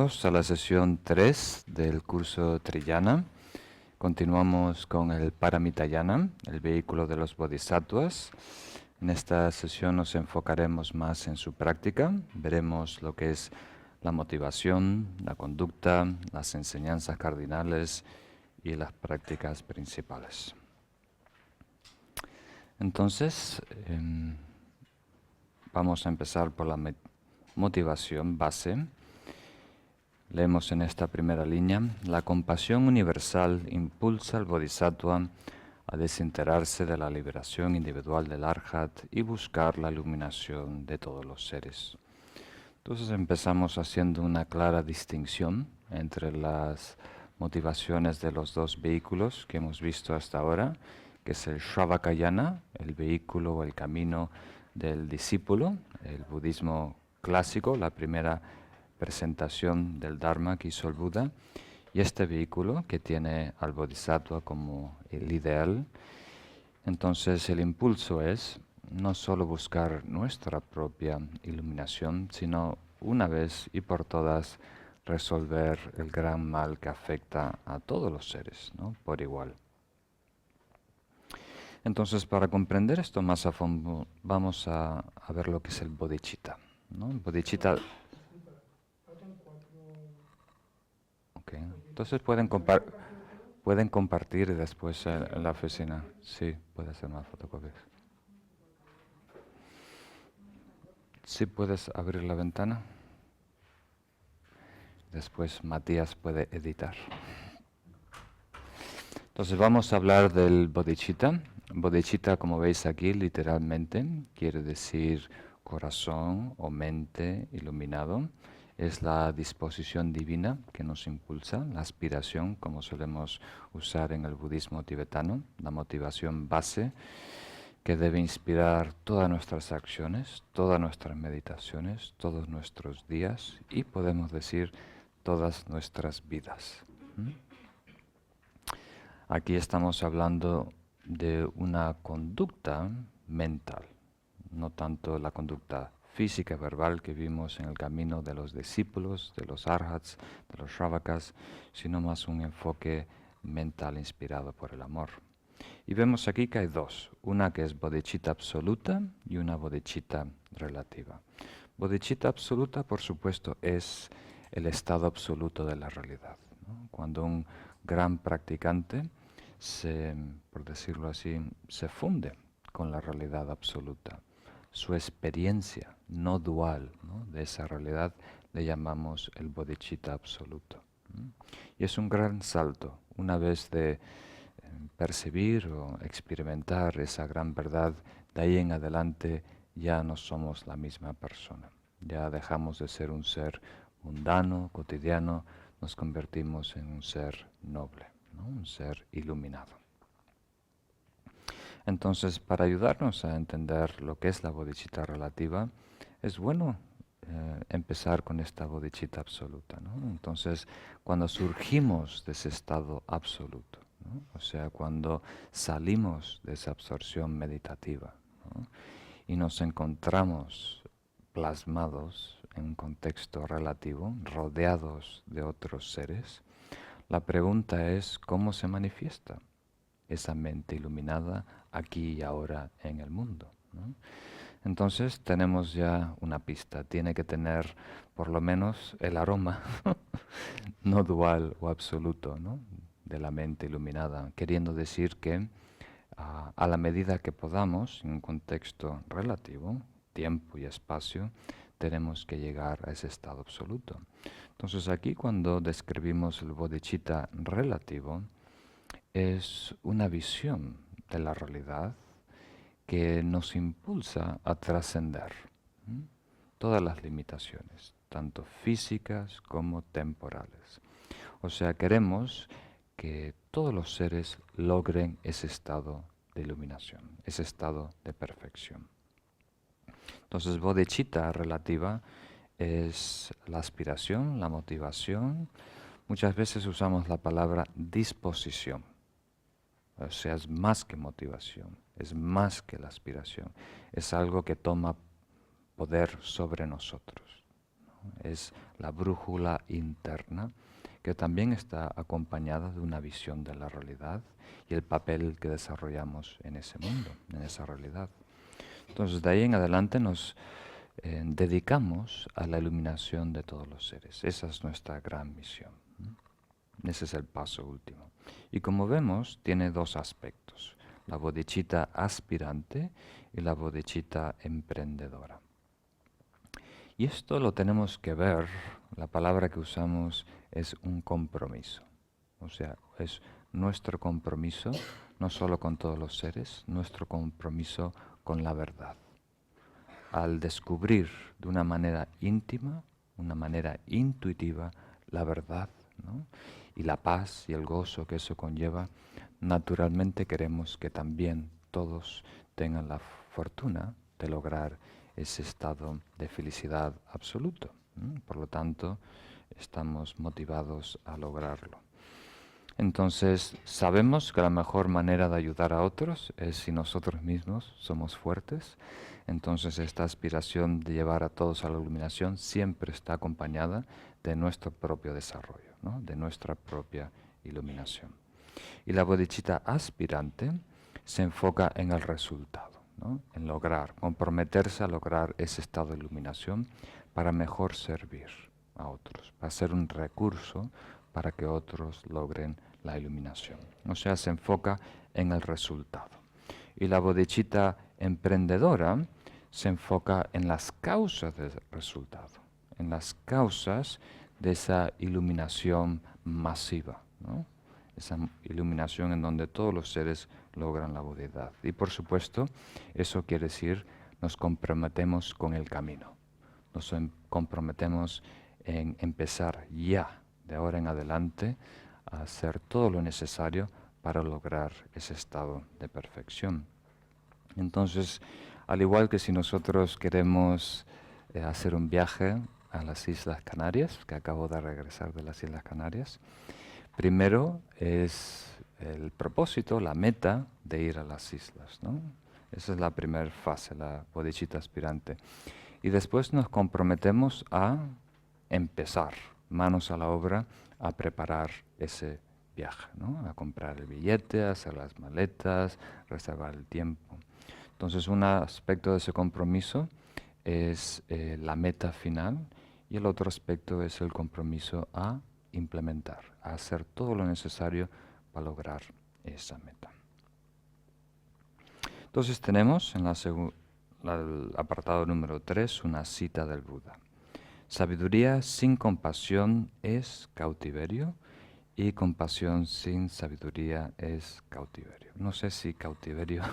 Bienvenidos a la sesión 3 del curso Triyana. Continuamos con el Paramitayana, el vehículo de los Bodhisattvas. En esta sesión nos enfocaremos más en su práctica. Veremos lo que es la motivación, la conducta, las enseñanzas cardinales y las prácticas principales. Entonces, vamos a empezar por la motivación base. Leemos en esta primera línea: la compasión universal impulsa al Bodhisattva a desenterarse de la liberación individual del Arhat y buscar la iluminación de todos los seres. Entonces empezamos haciendo una clara distinción entre las motivaciones de los dos vehículos que hemos visto hasta ahora, que es el Shravakayana, el vehículo o el camino del discípulo, el budismo clásico, la primera presentación del Dharma que hizo el Buda, y este vehículo que tiene al Bodhisattva como el ideal. Entonces el impulso es no solo buscar nuestra propia iluminación, sino una vez y por todas resolver el gran mal que afecta a todos los seres, ¿no?, por igual. Entonces, para comprender esto más a fondo, vamos a ver lo que es el bodhicitta, ¿no? El bodhicitta. Okay. Entonces pueden compartir después en la oficina. Sí, puede hacer más fotocopias. Sí, puedes abrir la ventana. Después Matías puede editar. Entonces vamos a hablar del bodhicitta. Bodhicitta, como veis aquí, literalmente quiere decir corazón o mente iluminado. Es la disposición divina que nos impulsa, la aspiración, como solemos usar en el budismo tibetano, la motivación base que debe inspirar todas nuestras acciones, todas nuestras meditaciones, todos nuestros días y, podemos decir, todas nuestras vidas. Aquí estamos hablando de una conducta mental, no tanto la conducta física, verbal que vimos en el camino de los discípulos, de los arhats, de los shravakas, sino más un enfoque mental inspirado por el amor. Y vemos aquí que hay dos, una que es bodhicitta absoluta y una bodhicitta relativa. Bodhicitta absoluta, por supuesto, es el estado absoluto de la realidad, ¿no? Cuando un gran practicante por decirlo así, se funde con la realidad absoluta. Su experiencia no dual, ¿no?, de esa realidad le llamamos el bodhicitta absoluto. Y es un gran salto. Una vez de percibir o experimentar esa gran verdad, de ahí en adelante ya no somos la misma persona. Ya dejamos de ser un ser mundano, cotidiano, nos convertimos en un ser noble, ¿no?, un ser iluminado. Entonces, para ayudarnos a entender lo que es la bodhicitta relativa, es bueno empezar con esta bodhicitta absoluta, ¿no? Entonces, cuando surgimos de ese estado absoluto, ¿no?, o sea, cuando salimos de esa absorción meditativa, ¿no?, y nos encontramos plasmados en un contexto relativo, rodeados de otros seres, la pregunta es cómo se manifiesta esa mente iluminada aquí y ahora en el mundo, ¿no? Entonces tenemos ya una pista, tiene que tener por lo menos el aroma no dual o absoluto, ¿no?, de la mente iluminada, queriendo decir que a la medida que podamos, en un contexto relativo, tiempo y espacio, tenemos que llegar a ese estado absoluto. Entonces aquí, cuando describimos el bodhicitta relativo, es una visión de la realidad que nos impulsa a trascender todas las limitaciones, tanto físicas como temporales. O sea, queremos que todos los seres logren ese estado de iluminación, ese estado de perfección. Entonces, bodhicitta relativa es la aspiración, la motivación. Muchas veces usamos la palabra disposición. O sea, es más que motivación, es más que la aspiración, es algo que toma poder sobre nosotros, ¿no? Es la brújula interna que también está acompañada de una visión de la realidad y el papel que desarrollamos en ese mundo, en esa realidad. Entonces, de ahí en adelante nos dedicamos a la iluminación de todos los seres. Esa es nuestra gran misión. Ese es el paso último. Y como vemos, tiene dos aspectos: la bodhicitta aspirante y la bodhicitta emprendedora. Y esto lo tenemos que ver, la palabra que usamos es un compromiso. O sea, es nuestro compromiso, no solo con todos los seres, nuestro compromiso con la verdad. Al descubrir de una manera íntima, una manera intuitiva, la verdad, ¿no?, y la paz y el gozo que eso conlleva, naturalmente queremos que también todos tengan la fortuna de lograr ese estado de felicidad absoluto. Por lo tanto, estamos motivados a lograrlo. Entonces, sabemos que la mejor manera de ayudar a otros es si nosotros mismos somos fuertes. Entonces, esta aspiración de llevar a todos a la iluminación siempre está acompañada de nuestro propio desarrollo, ¿no?, de nuestra propia iluminación. Y la bodhicitta aspirante se enfoca en el resultado, ¿no?, en lograr, comprometerse a lograr ese estado de iluminación para mejor servir a otros, para ser un recurso para que otros logren la iluminación. O sea, se enfoca en el resultado. Y la bodhicitta emprendedora se enfoca en las causas del resultado, en las causas de esa iluminación masiva, ¿no?, esa iluminación en donde todos los seres logran la bodhidad. Y por supuesto, eso quiere decir nos comprometemos con el camino. Nos comprometemos en empezar ya, de ahora en adelante, a hacer todo lo necesario para lograr ese estado de perfección. Entonces, al igual que si nosotros queremos hacer un viaje a las Islas Canarias, que acabo de regresar de las Islas Canarias, primero es el propósito, la meta de ir a las islas, ¿no? Esa es la primera fase, la bodhicitta aspirante. Y después nos comprometemos a empezar, manos a la obra, a preparar ese viaje, ¿no?, a comprar el billete, a hacer las maletas, reservar el tiempo. Entonces, un aspecto de ese compromiso es la meta final, y el otro aspecto es el compromiso a implementar, a hacer todo lo necesario para lograr esa meta. Entonces tenemos en el apartado número 3 una cita del Buda. Sabiduría sin compasión es cautiverio, y compasión sin sabiduría es cautiverio. No sé si cautiverio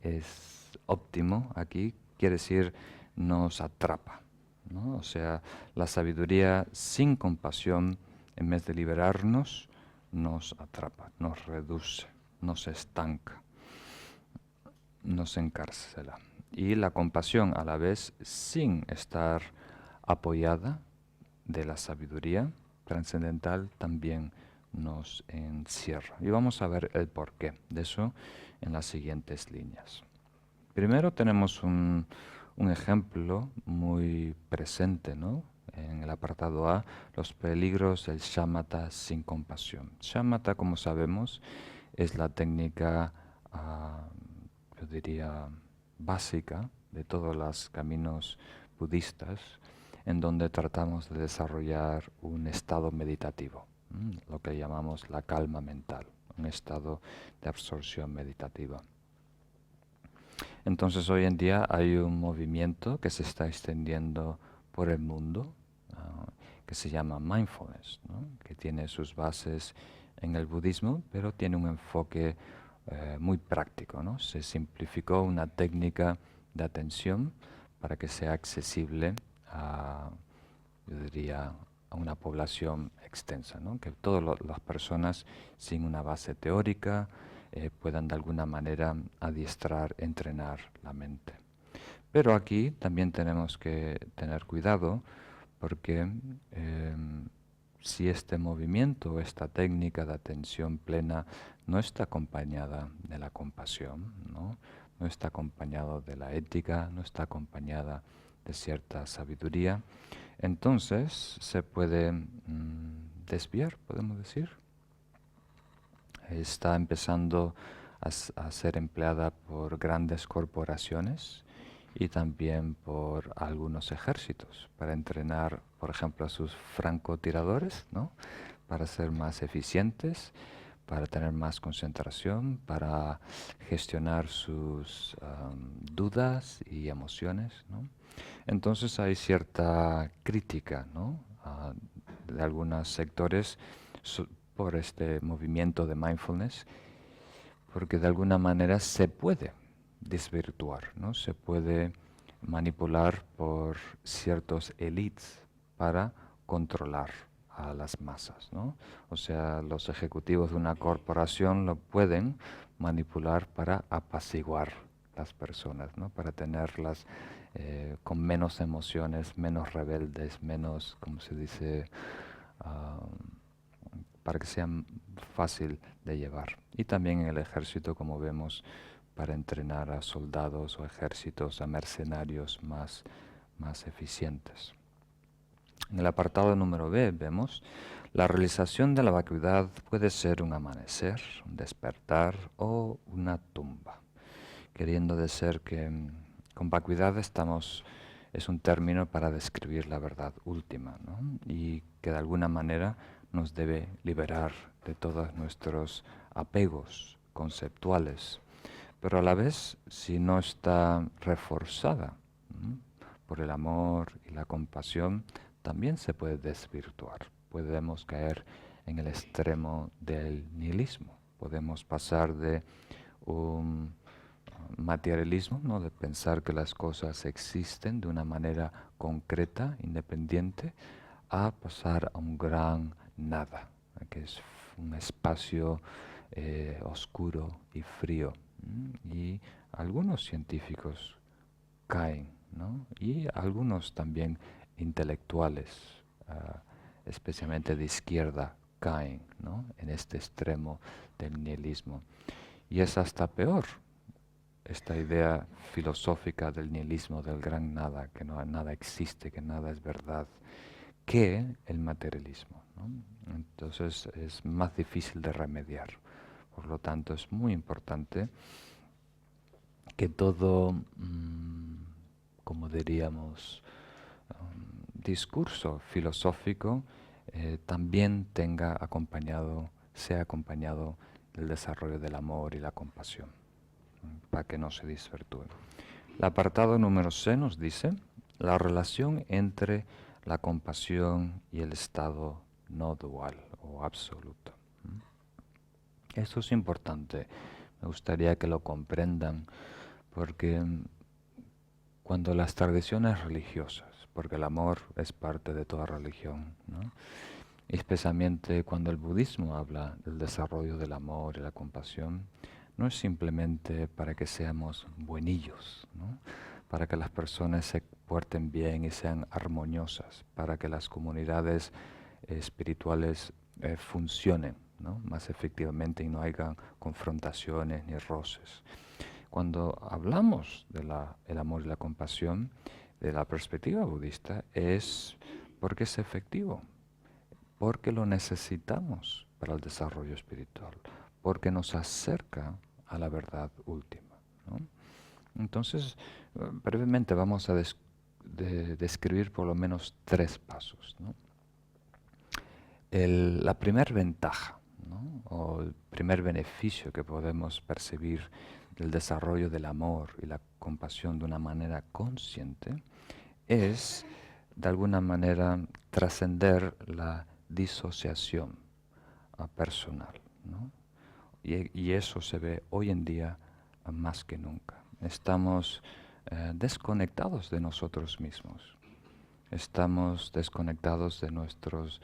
es óptimo aquí, quiere decir nos atrapa, ¿no? O sea, la sabiduría sin compasión, en vez de liberarnos, nos atrapa, nos reduce, nos estanca, nos encarcela. Y la compasión, a la vez, sin estar apoyada de la sabiduría trascendental, también nos encierra. Y vamos a ver el porqué de eso en las siguientes líneas. Primero tenemos un ejemplo muy presente, ¿no?, en el apartado A, los peligros del shamatha sin compasión. Shamatha, como sabemos, es la técnica, yo diría, básica de todos los caminos budistas, en donde tratamos de desarrollar un estado meditativo, lo que llamamos la calma mental, un estado de absorción meditativa. Entonces, hoy en día hay un movimiento que se está extendiendo por el mundo, que se llama mindfulness, ¿no?, que tiene sus bases en el budismo, pero tiene un enfoque muy práctico, ¿no? Se simplificó una técnica de atención para que sea accesible a, yo diría, a una población extensa, ¿no?, que todas las personas sin una base teórica puedan de alguna manera adiestrar, entrenar la mente. Pero aquí también tenemos que tener cuidado, porque si este movimiento, esta técnica de atención plena no está acompañada de la compasión, no está acompañado de la ética, no está acompañada de cierta sabiduría, Entonces se puede desviar, podemos decir. Está empezando a ser empleada por grandes corporaciones y también por algunos ejércitos para entrenar, por ejemplo, a sus francotiradores, ¿no? Para ser más eficientes, para tener más concentración, para gestionar sus dudas y emociones, ¿no? Entonces hay cierta crítica, ¿no? De algunos sectores por este movimiento de mindfulness, porque de alguna manera se puede desvirtuar, ¿no? Se puede manipular por ciertos élites para controlar a las masas, ¿no? O sea, los ejecutivos de una corporación lo pueden manipular para apaciguar las personas, ¿no? Para tenerlas con menos emociones, menos rebeldes, menos, ¿cómo se dice? Ah, para que sea fácil de llevar. Y también en el ejército, como vemos, para entrenar a soldados o ejércitos, a mercenarios más eficientes. En el apartado número B vemos, la realización de la vacuidad puede ser un amanecer, un despertar o una tumba, queriendo decir que con vacuidad es un término para describir la verdad última, ¿no? Y que de alguna manera nos debe liberar de todos nuestros apegos conceptuales, pero a la vez, si no está reforzada por el amor y la compasión, también se puede desvirtuar. Podemos caer en el extremo del nihilismo. Podemos pasar de un materialismo, ¿no? De pensar que las cosas existen de una manera concreta, independiente, a pasar a un gran nada, que es un espacio oscuro y frío. Y algunos científicos caen, ¿no? Y algunos también intelectuales, especialmente de izquierda, caen, ¿no? En este extremo del nihilismo. Y es hasta peor esta idea filosófica del nihilismo, del gran nada, que no, nada existe, que nada es verdad, que el materialismo, ¿no? Entonces es más difícil de remediar. Por lo tanto, es muy importante que todo, como diríamos, discurso filosófico también sea acompañado del desarrollo del amor y la compasión, para que no se desvirtúe. El apartado número C nos dice la relación entre la compasión y el estado no dual o absoluto. Esto es importante, me gustaría que lo comprendan, porque cuando las tradiciones religiosas, porque el amor es parte de toda religión, ¿no? Especialmente cuando el budismo habla del desarrollo del amor y la compasión, no es simplemente para que seamos buenillos, ¿no? Para que las personas se porten bien y sean armoniosas, para que las comunidades espirituales funcionen, ¿no? Más efectivamente y no haya confrontaciones ni roces. Cuando hablamos del amor y la compasión, de la perspectiva budista, es porque es efectivo, porque lo necesitamos para el desarrollo espiritual, porque nos acerca a la verdad última, ¿no? Entonces, brevemente vamos a describir por lo menos 3 pasos, ¿no? La primera ventaja, ¿no? O el primer beneficio que podemos percibir del desarrollo del amor y la compasión de una manera consciente es, de alguna manera, trascender la disociación personal, ¿no? Y eso se ve hoy en día más que nunca. Estamos desconectados de nosotros mismos. Estamos desconectados de nuestros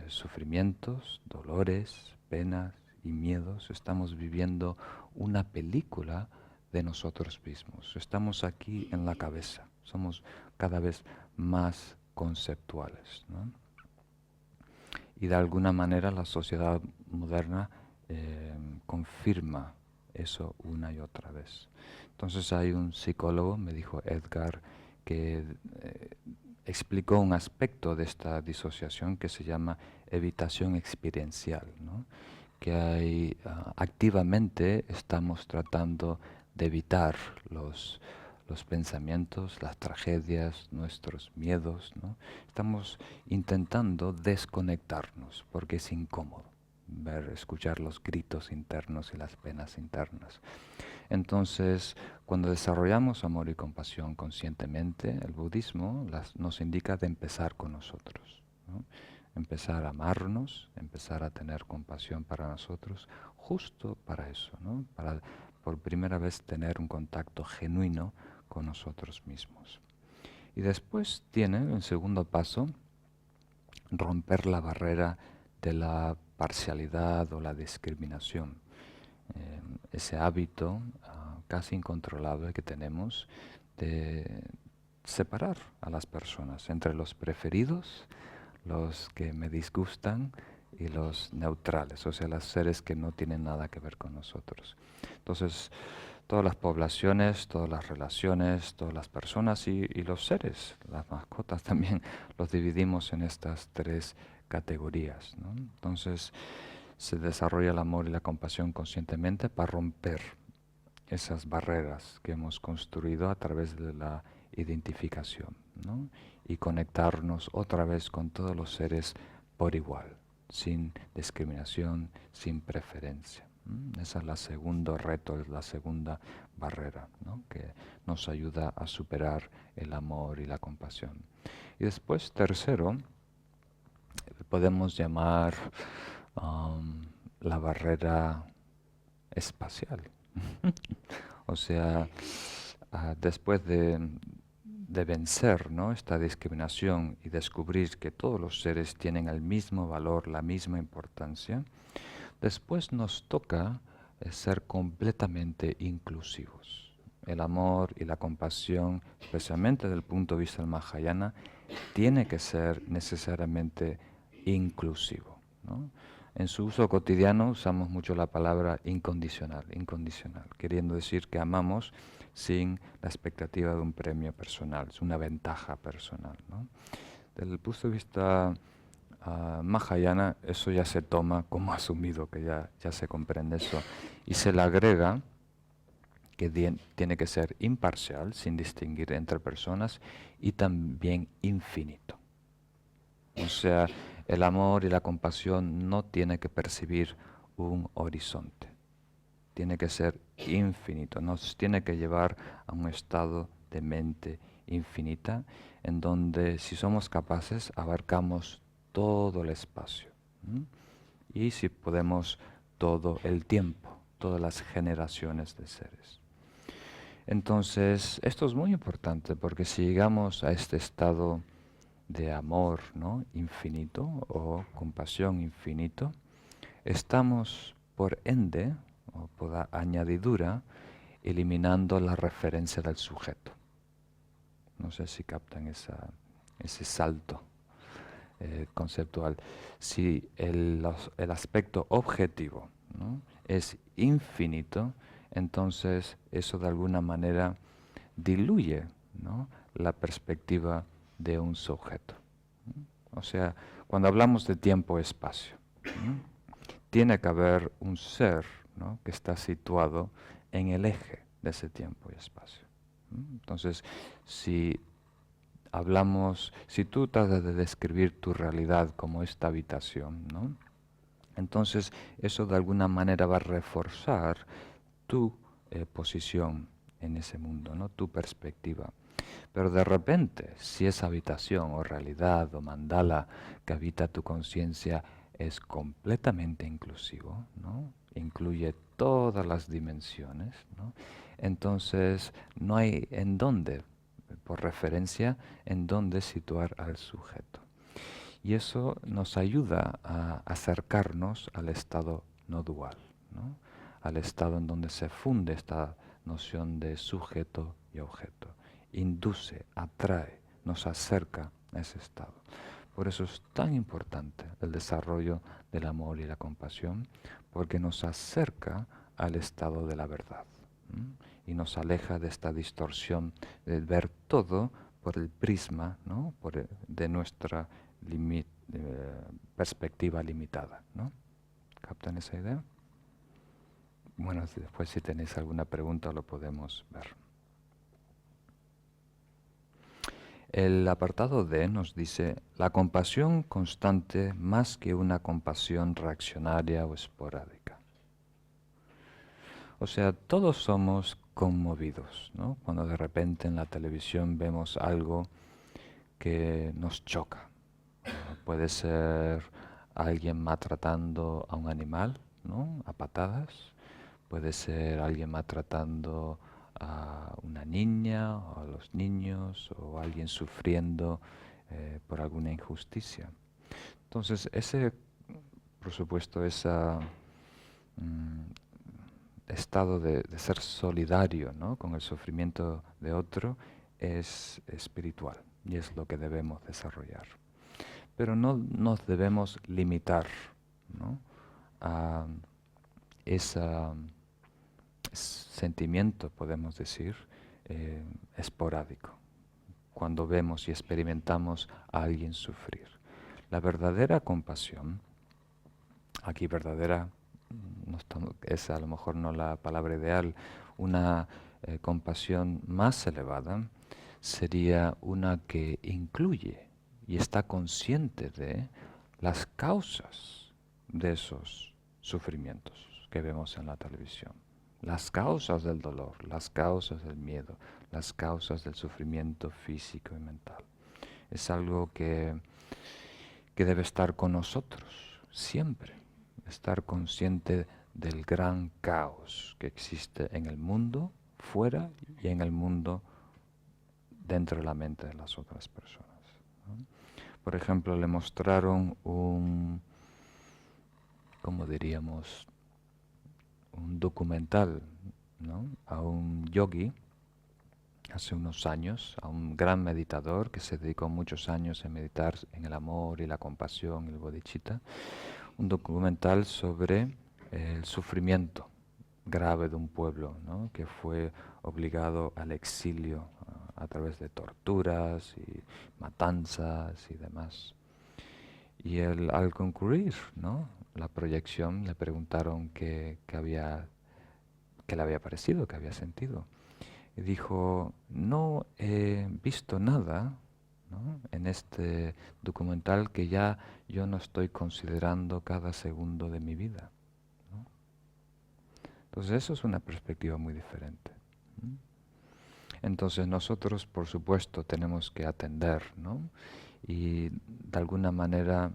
sufrimientos, dolores, penas y miedos. Estamos viviendo una película de nosotros mismos. Estamos aquí en la cabeza. Somos cada vez más conceptuales, ¿no? Y de alguna manera la sociedad moderna confirma eso una y otra vez. Entonces hay un psicólogo, me dijo Edgar, que explicó un aspecto de esta disociación que se llama evitación experiencial, ¿no? Que activamente estamos tratando de evitar los pensamientos, las tragedias, nuestros miedos, ¿no? Estamos intentando desconectarnos porque es incómodo escuchar los gritos internos y las penas internas. Entonces, cuando desarrollamos amor y compasión conscientemente, el budismo nos indica de empezar con nosotros, ¿no? Empezar a amarnos, empezar a tener compasión para nosotros, justo para eso, ¿no? Para por primera vez tener un contacto genuino con nosotros mismos. Y después tiene, el segundo paso, romper la barrera de la parcialidad o la discriminación. Ese hábito casi incontrolable que tenemos de separar a las personas entre los preferidos, los que me disgustan y los neutrales, o sea, los seres que no tienen nada que ver con nosotros. Entonces, todas las poblaciones, todas las relaciones, todas las personas y los seres, las mascotas también, los dividimos en estas tres categorías, ¿no? Entonces, se desarrolla el amor y la compasión conscientemente para romper esas barreras que hemos construido a través de la identificación, ¿no? Y conectarnos otra vez con todos los seres por igual, sin discriminación, sin preferencia. Ese es el segundo reto, es la segunda barrera, ¿no? Que nos ayuda a superar el amor y la compasión. Y después, tercero, podemos llamar la barrera espacial. O sea, después de vencer, ¿no?, esta discriminación y descubrir que todos los seres tienen el mismo valor, la misma importancia, después nos toca ser completamente inclusivos. El amor y la compasión, especialmente desde el punto de vista del Mahayana, tiene que ser necesariamente inclusivo, ¿no? En su uso cotidiano usamos mucho la palabra incondicional, incondicional, queriendo decir que amamos sin la expectativa de un premio personal, es una ventaja personal, ¿no? Desde el punto de vista Mahayana, eso ya se toma como asumido, que ya se comprende eso, y se le agrega que tiene que ser imparcial, sin distinguir entre personas, y también infinito. O sea, el amor y la compasión no tiene que percibir un horizonte, tiene que ser infinito, nos tiene que llevar a un estado de mente infinita, en donde si somos capaces abarcamos todo el espacio, ¿m? Y si podemos todo el tiempo, todas las generaciones de seres. Entonces, esto es muy importante porque si llegamos a este estado de amor, ¿no?, infinito o compasión infinito, estamos por ende, o por añadidura, eliminando la referencia del sujeto. No sé si captan ese salto conceptual. Si el aspecto objetivo, ¿no?, es infinito, entonces eso de alguna manera diluye, ¿no?, la perspectiva de un sujeto. O sea, cuando hablamos de tiempo-espacio, tiene que haber un ser, ¿no?, que está situado en el eje de ese tiempo y espacio. Entonces, si tú tratas de describir tu realidad como esta habitación, ¿no?, entonces eso de alguna manera va a reforzar tu posición en ese mundo, ¿no?, tu perspectiva. Pero de repente, si esa habitación o realidad o mandala que habita tu conciencia es completamente inclusivo, ¿no?, incluye todas las dimensiones, ¿no?, entonces no hay en dónde, por referencia, en dónde situar al sujeto. Y eso nos ayuda a acercarnos al estado no dual, ¿no?, al estado en donde se funde esta noción de sujeto y objeto. Induce, atrae, nos acerca a ese estado. Por eso es tan importante el desarrollo del amor y la compasión, porque nos acerca al estado de la verdad, y nos aleja de esta distorsión de ver todo por el prisma, ¿no? De nuestra perspectiva limitada, ¿no? ¿Captan esa idea? Bueno, después si tenéis alguna pregunta lo podemos ver. El apartado D nos dice, la compasión constante más que una compasión reaccionaria o esporádica. O sea, todos somos conmovidos, ¿no? Cuando de repente en la televisión vemos algo que nos choca. Puede ser alguien maltratando a un animal, ¿no? A patadas. Puede ser alguien maltratando a una niña o a los niños o alguien sufriendo por alguna injusticia. Entonces, por supuesto, ese estado de ser solidario, ¿no? Con el sufrimiento de otro es espiritual y es lo que debemos desarrollar. Pero no nos debemos limitar, ¿no? A ese sentimiento, podemos decir, esporádico, cuando vemos y experimentamos a alguien sufrir. La verdadera compasión, aquí verdadera es a lo mejor no la palabra ideal, una compasión más elevada sería una que incluye y está consciente de las causas de esos sufrimientos que vemos en la televisión. Las causas del dolor, las causas del miedo, las causas del sufrimiento físico y mental. Es algo que debe estar con nosotros siempre. Estar consciente del gran caos que existe en el mundo, fuera y en el mundo dentro de la mente de las otras personas, ¿no? Por ejemplo, le mostraron ¿cómo diríamos? Un documental, ¿no? A un yogi hace unos años, a un gran meditador que se dedicó muchos años a meditar en el amor y la compasión y el bodhicitta, un documental sobre el sufrimiento grave de un pueblo, ¿no? Que fue obligado al exilio a través de torturas y matanzas y demás. Y él, al concluir, ¿no? La proyección, le preguntaron qué le había parecido, qué había sentido. Y dijo, no he visto nada, ¿no? En este documental que ya yo no estoy considerando cada segundo de mi vida, ¿no? Entonces eso es una perspectiva muy diferente, ¿no? Entonces nosotros, por supuesto, tenemos que atender, ¿no? Y de alguna manera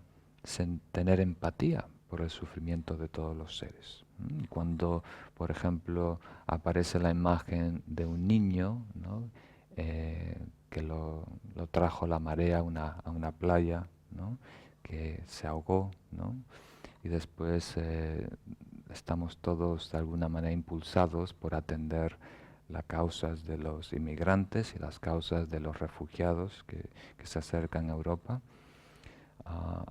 tener empatía por el sufrimiento de todos los seres. Y cuando, por ejemplo, aparece la imagen de un niño, ¿no? Que lo trajo la marea a una playa, ¿no? Que se ahogó, ¿no? Y después estamos todos de alguna manera impulsados por atender las causas de los inmigrantes y las causas de los refugiados que se acercan a Europa.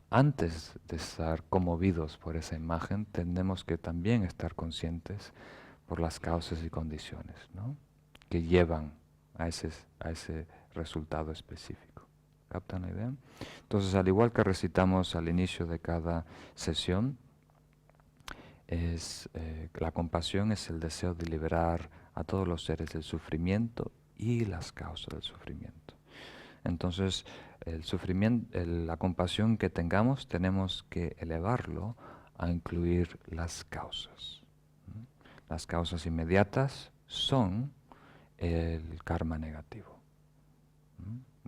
Antes de estar conmovidos por esa imagen, tenemos que también estar conscientes por las causas y condiciones, ¿no? Que llevan a ese resultado específico. ¿Captan la idea? Entonces, al igual que recitamos al inicio de cada sesión, la compasión es el deseo de liberar a todos los seres del sufrimiento y las causas del sufrimiento. Entonces, la compasión que tengamos, tenemos que elevarlo a incluir las causas. Las causas inmediatas son el karma negativo.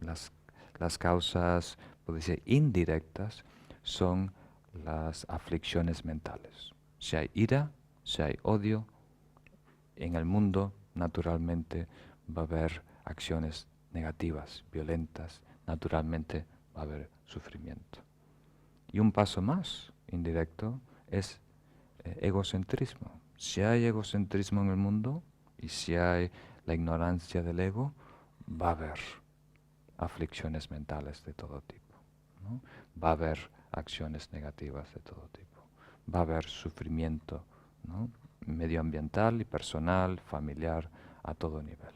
Las causas, puede decir, indirectas son las aflicciones mentales. Si hay ira, si hay odio, en el mundo naturalmente va a haber acciones negativas, violentas, naturalmente va a haber sufrimiento. Y un paso más indirecto es egocentrismo. Si hay egocentrismo en el mundo y si hay la ignorancia del ego, va a haber aflicciones mentales de todo tipo, ¿no? Va a haber acciones negativas de todo tipo. Va a haber sufrimiento, ¿no? Medioambiental y personal, familiar, a todo nivel.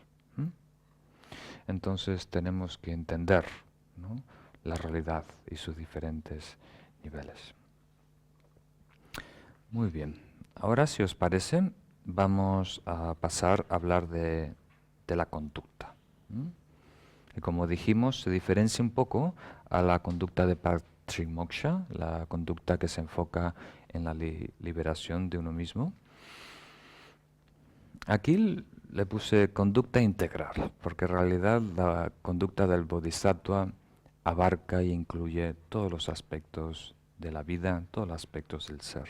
Entonces tenemos que entender, ¿no?, la realidad y sus diferentes niveles. Muy bien. Ahora, si os parece, vamos a pasar a hablar de la conducta. Y como dijimos, se diferencia un poco a la conducta de Patimoksha, la conducta que se enfoca en la liberación de uno mismo. Aquí le puse conducta integral, porque en realidad la conducta del Bodhisattva abarca e incluye todos los aspectos de la vida, todos los aspectos del ser.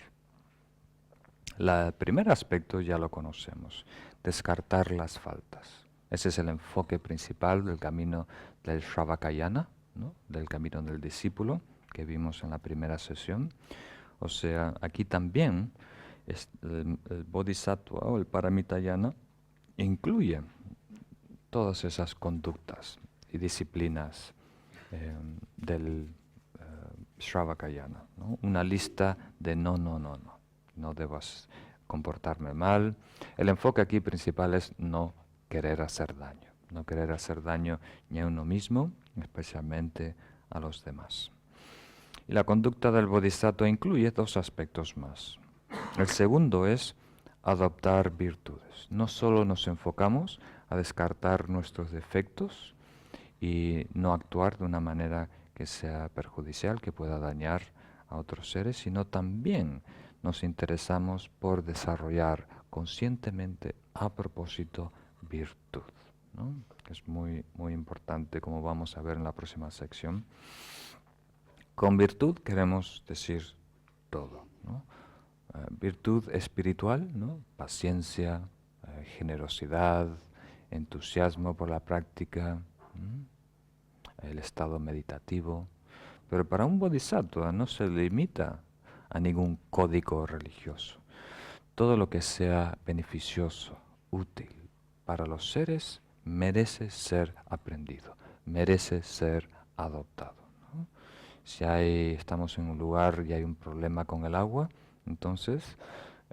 El primer aspecto ya lo conocemos, descartar las faltas. Ese es el enfoque principal del camino del Shravakayana, ¿no?, del camino del discípulo, que vimos en la primera sesión. O sea, aquí también el Bodhisattva o el Paramitayana incluye todas esas conductas y disciplinas del Shravakayana, ¿no? Una lista de no debas comportarme mal. El enfoque aquí principal es no querer hacer daño ni a uno mismo, especialmente a los demás. Y la conducta del Bodhisattva incluye dos aspectos más. El segundo es adoptar virtudes. No solo nos enfocamos a descartar nuestros defectos y no actuar de una manera que sea perjudicial, que pueda dañar a otros seres, sino también nos interesamos por desarrollar conscientemente, a propósito, virtud, ¿no? Es muy, muy importante, como vamos a ver en la próxima sección. Con virtud queremos decir todo, ¿no? Virtud espiritual, ¿no?, paciencia, generosidad, entusiasmo por la práctica, el estado meditativo. Pero para un bodhisattva no se limita a ningún código religioso. Todo lo que sea beneficioso, útil para los seres, merece ser aprendido, merece ser adoptado, ¿no? Si estamos en un lugar y hay un problema con el agua, entonces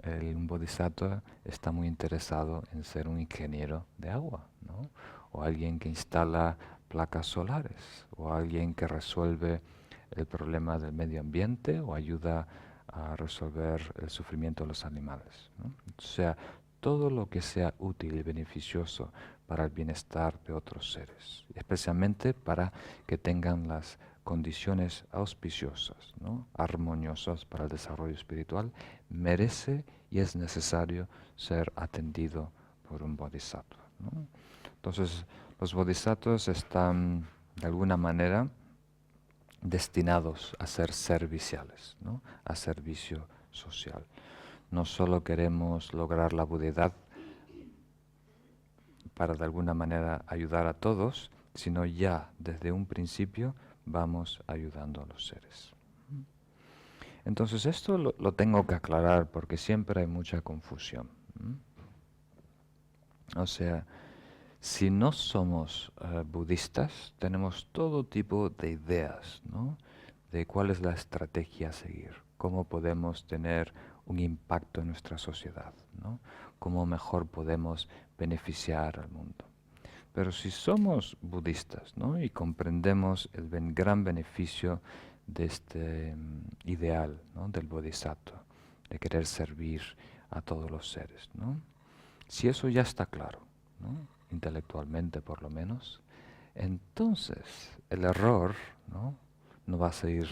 un bodhisattva está muy interesado en ser un ingeniero de agua, ¿no? O alguien que instala placas solares, o alguien que resuelve el problema del medio ambiente o ayuda a resolver el sufrimiento de los animales, ¿no? O sea, todo lo que sea útil y beneficioso para el bienestar de otros seres, especialmente para que tengan las condiciones auspiciosas, ¿no?, armoniosas para el desarrollo espiritual, merece y es necesario ser atendido por un bodhisattva, ¿no? Entonces, los bodhisattvas están de alguna manera destinados a ser serviciales, ¿no?, a servicio social. No solo queremos lograr la budeidad para de alguna manera ayudar a todos, sino ya desde un principio vamos ayudando a los seres. Entonces esto lo tengo que aclarar porque siempre hay mucha confusión. O sea, si no somos budistas, tenemos todo tipo de ideas, ¿no?, de cuál es la estrategia a seguir, cómo podemos tener un impacto en nuestra sociedad, ¿no?, cómo mejor podemos beneficiar al mundo. Pero si somos budistas, ¿no?, y comprendemos el gran beneficio de este ideal, ¿no?, del bodhisattva, de querer servir a todos los seres, ¿no?, si eso ya está claro, ¿no?, intelectualmente por lo menos, entonces el error, no va a ser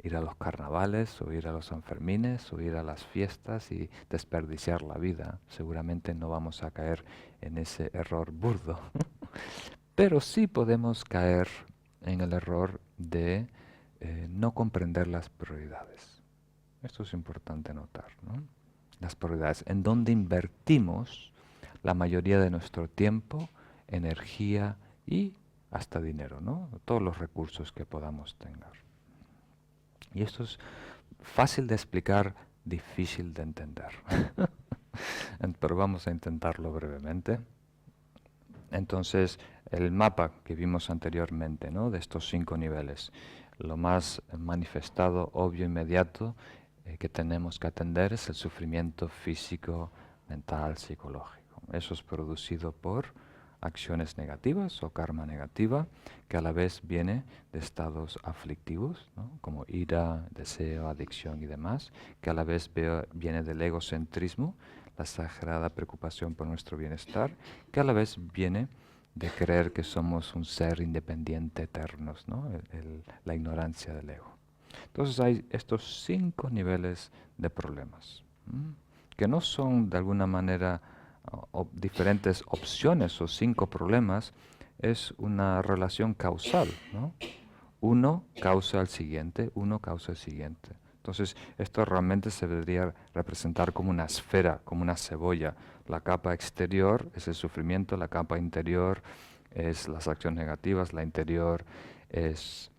ir a los carnavales o ir a los Sanfermines o ir a las fiestas y desperdiciar la vida. Seguramente no vamos a caer en ese error burdo. Pero sí podemos caer en el error de no comprender las prioridades. Esto es importante notar, ¿no? Las prioridades, en donde invertimos la mayoría de nuestro tiempo, energía y hasta dinero, ¿no?, todos los recursos que podamos tener. Y esto es fácil de explicar, difícil de entender. Pero vamos a intentarlo brevemente. Entonces, el mapa que vimos anteriormente, ¿no?, de estos 5 niveles, lo más manifestado, obvio, inmediato que tenemos que atender es el sufrimiento físico, mental, psicológico. Eso es producido por acciones negativas o karma negativa, que a la vez viene de estados aflictivos, ¿no? Como ira, deseo, adicción y demás, que a la vez viene del egocentrismo, la exagerada preocupación por nuestro bienestar, que a la vez viene de creer que somos un ser independiente eternos, ¿no? La ignorancia del ego. Entonces hay estos 5 niveles de problemas, que no son de alguna manera diferentes opciones o 5 problemas, es una relación causal, ¿no? Uno causa al siguiente, uno causa el siguiente. Entonces, esto realmente se debería representar como una esfera, como una cebolla. La capa exterior es el sufrimiento, la capa interior es las acciones negativas, la interior es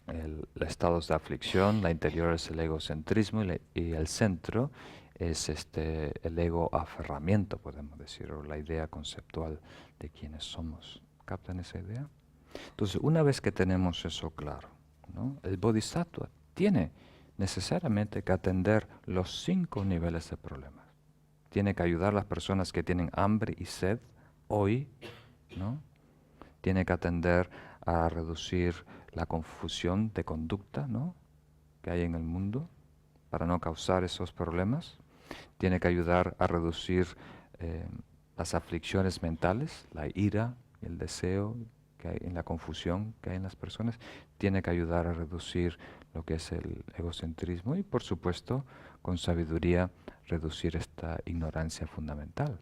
los estados de aflicción, la interior es el egocentrismo y el centro es el ego aferramiento, podemos decir, o la idea conceptual de quiénes somos. ¿Captan esa idea? Entonces, una vez que tenemos eso claro, ¿no? El bodhisattva tiene necesariamente que atender los 5 niveles de problemas. Tiene que ayudar a las personas que tienen hambre y sed hoy, ¿no? Tiene que atender a reducir la confusión de conducta, ¿no? Que hay en el mundo para no causar esos problemas. Tiene que ayudar a reducir las aflicciones mentales, la ira, el deseo, que hay en la confusión que hay en las personas. Tiene que ayudar a reducir lo que es el egocentrismo y, por supuesto, con sabiduría, reducir esta ignorancia fundamental.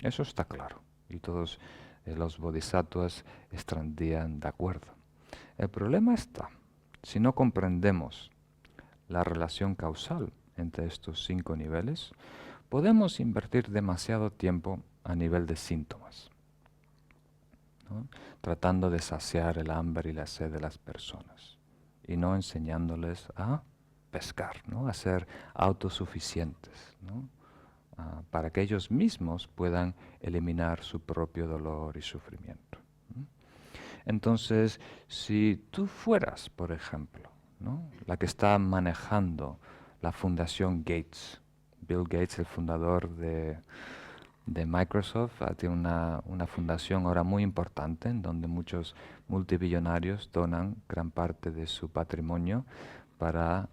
Eso está claro. Y todos los bodhisattvas estarían de acuerdo. El problema está, si no comprendemos la relación causal entre estos 5 niveles, podemos invertir demasiado tiempo a nivel de síntomas, ¿no? Tratando de saciar el hambre y la sed de las personas y no enseñándoles a pescar, ¿no? A ser autosuficientes, ¿no? Para que ellos mismos puedan eliminar su propio dolor y sufrimiento. Entonces, si tú fueras, por ejemplo, ¿no? La que está manejando la fundación Gates, Bill Gates, el fundador de Microsoft, tiene una fundación ahora muy importante en donde muchos multibillonarios donan gran parte de su patrimonio para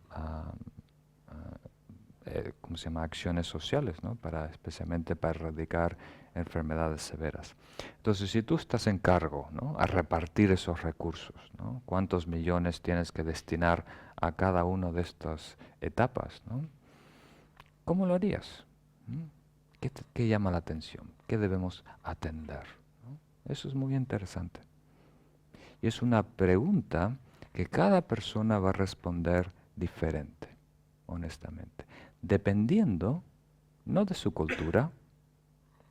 ¿cómo se llama? Acciones sociales, ¿no? Especialmente para erradicar enfermedades severas. Entonces, si tú estás en cargo, ¿no? A repartir esos recursos, ¿no? ¿Cuántos millones tienes que destinar a cada una de estas etapas, ¿no? ¿Cómo lo harías? ¿Qué llama la atención? ¿Qué debemos atender? ¿No? Eso es muy interesante. Y es una pregunta que cada persona va a responder diferente, honestamente, dependiendo no de su cultura,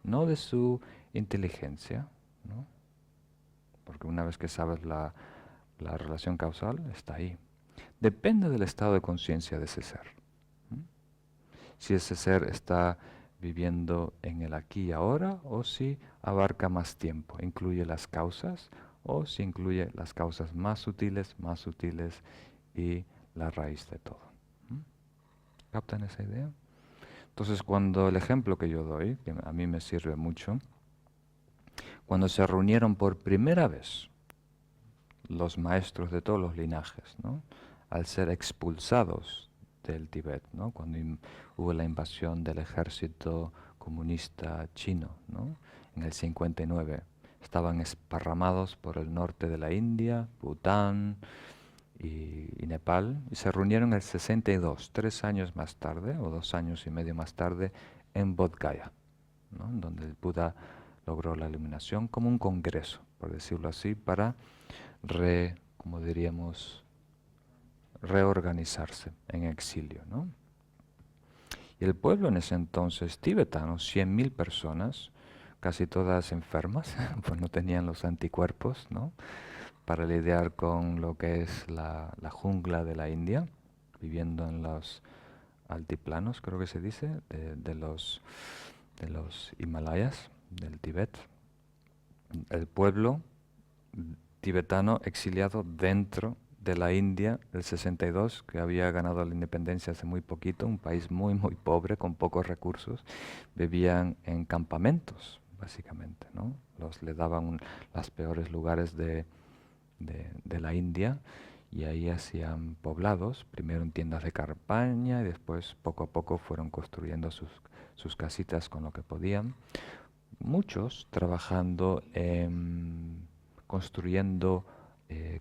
no de su inteligencia, ¿no? Porque una vez que sabes la relación causal, está ahí. Depende del estado de conciencia de ese ser. Si ese ser está viviendo en el aquí y ahora o si abarca más tiempo, incluye las causas o si incluye las causas más sutiles y la raíz de todo. ¿Captan esa idea? Entonces, cuando el ejemplo que yo doy, que a mí me sirve mucho, cuando se reunieron por primera vez los maestros de todos los linajes, ¿no? Al ser expulsados del Tíbet, ¿no? Cuando hubo la invasión del ejército comunista chino, ¿no? En el 59, estaban esparramados por el norte de la India, Bután y Nepal, y se reunieron en el 62, 3 años más tarde, o 2 años y medio más tarde, en Bodh Gaya, ¿no? Donde el Buda logró la iluminación como un congreso, por decirlo así, para como diríamos, reorganizarse en exilio, ¿no? Y el pueblo en ese entonces tibetano, 100.000 personas, casi todas enfermas, pues no tenían los anticuerpos, ¿no? Para lidiar con lo que es la jungla de la India, viviendo en los altiplanos, creo que se dice, de los Himalayas, del Tíbet. El pueblo tibetano exiliado dentro de la India del 62, que había ganado la independencia hace muy poquito, un país muy, muy pobre, con pocos recursos, vivían en campamentos, básicamente, ¿no? Le daban los peores lugares de la India y ahí hacían poblados, primero en tiendas de campaña y después poco a poco fueron construyendo sus casitas con lo que podían. Muchos trabajando construyendo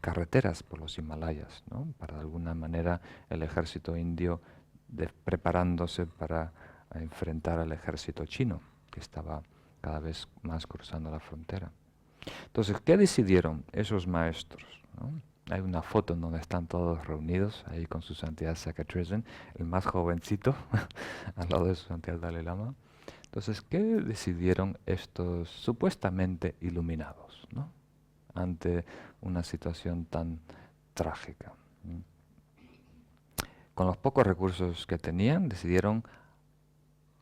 carreteras por los Himalayas, ¿no? Para de alguna manera el ejército indio preparándose para enfrentar al ejército chino, que estaba cada vez más cruzando la frontera. Entonces, ¿qué decidieron esos maestros, ¿no? Hay una foto en donde están todos reunidos, ahí con su santidad Sakatrezen, el más jovencito, al lado de su santidad Dalai Lama. Entonces, ¿qué decidieron estos supuestamente iluminados, ¿no? Ante una situación tan trágica? Con los pocos recursos que tenían, decidieron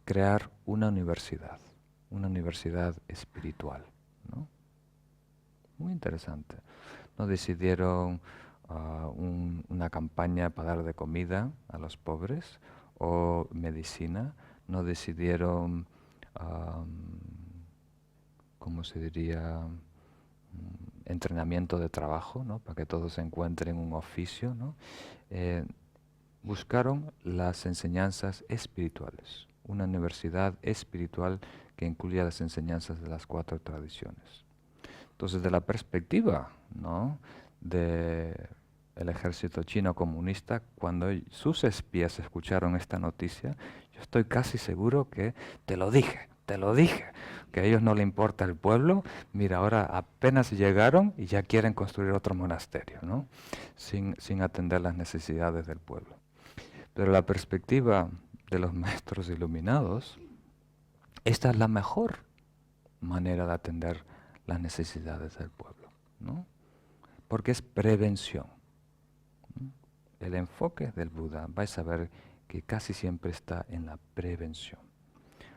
crear una universidad espiritual, ¿no? Muy interesante. No decidieron una campaña para dar de comida a los pobres o medicina. No decidieron, ¿cómo se diría? Entrenamiento de trabajo, ¿no? Para que todos encuentren un oficio, ¿no? Buscaron las enseñanzas espirituales, una universidad espiritual que incluya las enseñanzas de las 4 tradiciones. Entonces, de la perspectiva, ¿no?, del ejército chino comunista, cuando sus espías escucharon esta noticia, yo estoy casi seguro que te lo dije, que a ellos no le importa el pueblo. Mira, ahora apenas llegaron y ya quieren construir otro monasterio, ¿no? Sin atender las necesidades del pueblo. Pero la perspectiva de los maestros iluminados, esta es la mejor manera de atender las necesidades del pueblo, ¿no? Porque es prevención. El enfoque del Buda, vais a ver que casi siempre está en la prevención.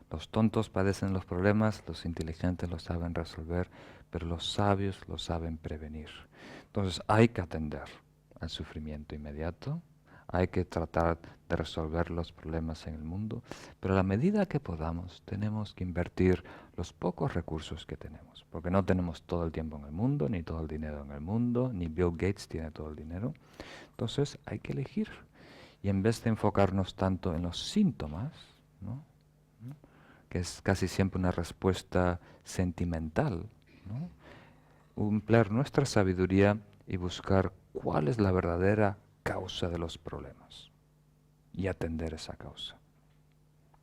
Los tontos padecen los problemas, los inteligentes los saben resolver, pero los sabios los saben prevenir. Entonces hay que atender al sufrimiento inmediato, hay que tratar de resolver los problemas en el mundo, pero a la medida que podamos tenemos que invertir los pocos recursos que tenemos, porque no tenemos todo el tiempo en el mundo, ni todo el dinero en el mundo, ni Bill Gates tiene todo el dinero. Entonces hay que elegir, y en vez de enfocarnos tanto en los síntomas, ¿no?, que es casi siempre una respuesta sentimental, ¿no?, emplear nuestra sabiduría y buscar cuál es la verdadera causa de los problemas y atender esa causa.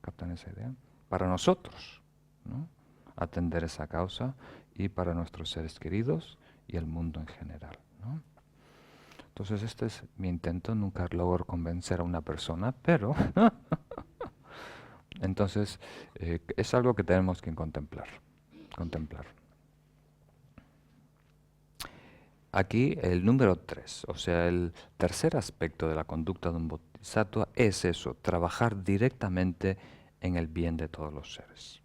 ¿Captan esa idea? Para nosotros, ¿no?, atender esa causa, y para nuestros seres queridos y el mundo en general, ¿no? Entonces este es mi intento. Nunca logro convencer a una persona, pero entonces es algo que tenemos que contemplar. Aquí el número 3, o sea, el tercer aspecto de la conducta de un bodhisattva es eso, trabajar directamente en el bien de todos los seres.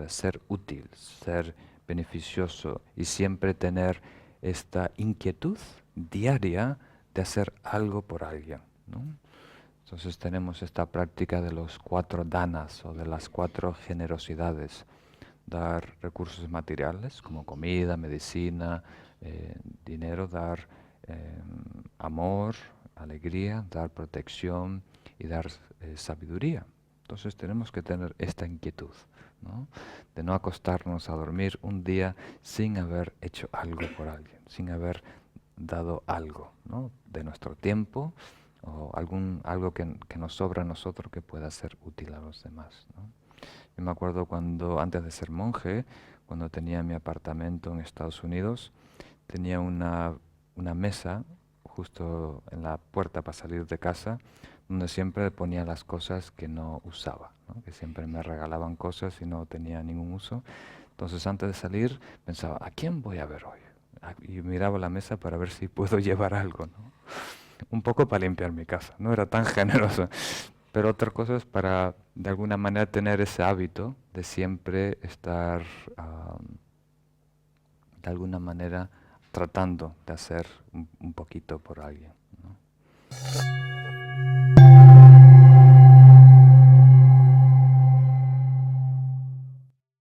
Ser útil, ser beneficioso y siempre tener esta inquietud diaria de hacer algo por alguien, ¿no? Entonces tenemos esta práctica de los 4 danas o de las 4 generosidades. Dar recursos materiales como comida, medicina, dinero, dar amor, alegría, dar protección y dar sabiduría. Entonces tenemos que tener esta inquietud, ¿no?, de no acostarnos a dormir un día sin haber hecho algo por alguien, sin haber dado algo, ¿no?, de nuestro tiempo o algo que nos sobra a nosotros que pueda ser útil a los demás, ¿no? Yo me acuerdo cuando, antes de ser monje, cuando tenía mi apartamento en Estados Unidos, tenía una mesa justo en la puerta para salir de casa, donde siempre ponía las cosas que no usaba, ¿no?, que siempre me regalaban cosas y no tenía ningún uso. Entonces antes de salir pensaba, ¿a quién voy a ver hoy? Y miraba la mesa para ver si puedo llevar algo, ¿no? Un poco para limpiar mi casa, no era tan generoso. Pero otra cosa es para, de alguna manera, tener ese hábito de siempre estar, de alguna manera, tratando de hacer un poquito por alguien, ¿no?